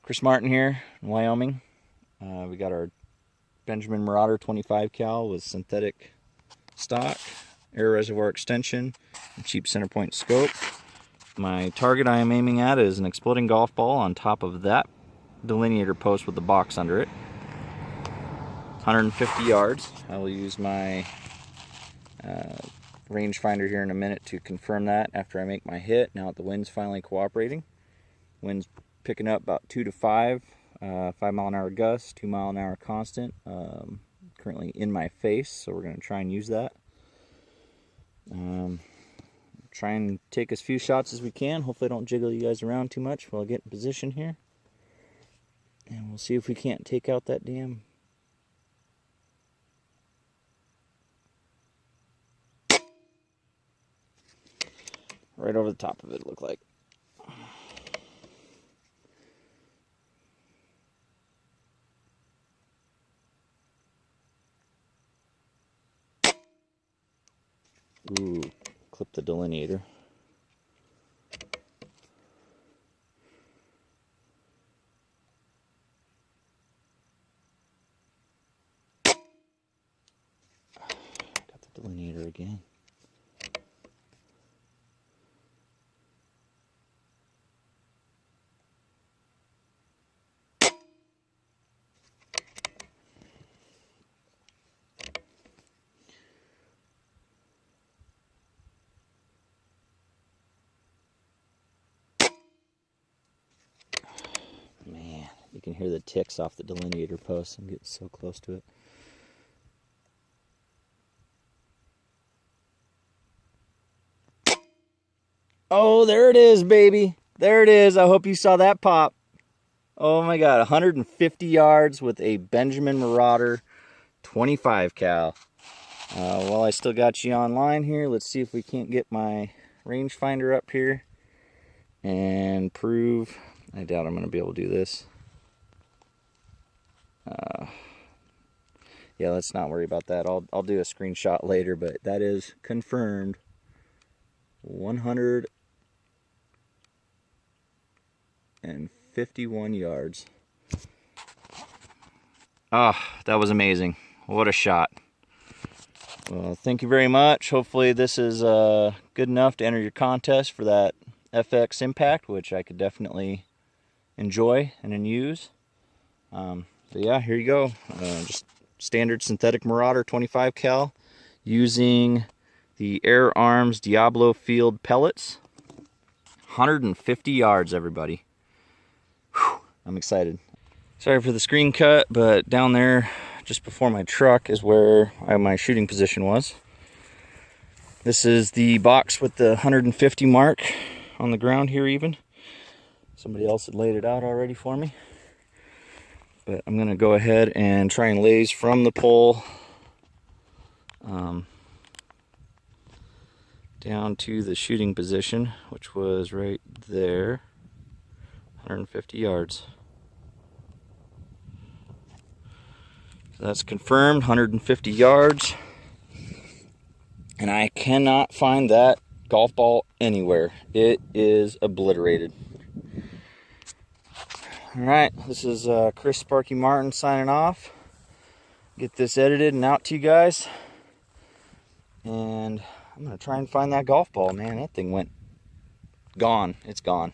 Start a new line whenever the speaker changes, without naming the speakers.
Chris Martin here in Wyoming. We got our Benjamin Marauder 25 cal with synthetic stock, air reservoir extension, and cheap center point scope. My target I am aiming at is an exploding golf ball on top of that delineator post with the box under it. 150 yards. I will use my rangefinder here in a minute to confirm that after I make my hit. Now that the wind's finally cooperating. Wind's picking up about 2 to 5, 5-mile-an-hour gusts, 2-mile-an-hour constant. Currently in my face, so we're going to try and use that. Try and take as few shots as we can. Hopefully I don't jiggle you guys around too much while I get in position here. And we'll see if we can't take out that damn... right over the top of it, look like. Ooh, clip the delineator. Got the delineator again. Man, you can hear the ticks off the delineator post. I'm getting so close to it. Oh, there it is, baby. There it is. I hope you saw that pop. Oh my God, 150 yards with a Benjamin Marauder 25 cal. While I still got you online here, let's see if we can't get my rangefinder up here and prove. I doubt I'm going to be able to do this. Yeah, let's not worry about that. I'll do a screenshot later, but that is confirmed. 151 yards. Ah, that was amazing. What a shot. Well, thank you very much. Hopefully this is good enough to enter your contest for that FX Impact, which I could definitely enjoy and use. So yeah, here you go. Just standard synthetic Marauder 25 cal using the Air Arms Diablo Field pellets. 150 yards, everybody. Whew, I'm excited. Sorry for the screen cut, but down there just before my truck is where my shooting position was. This is the box with the 150 mark on the ground here even. Somebody else had laid it out already for me. But I'm going to go ahead and try and laze from the pole down to the shooting position, which was right there, 150 yards. So that's confirmed, 150 yards. And I cannot find that golf ball anywhere. It is obliterated. Alright, this is Chris Sparky Martin signing off. Get this edited and out to you guys. And I'm going to try and find that golf ball, man. That thing went gone. It's gone.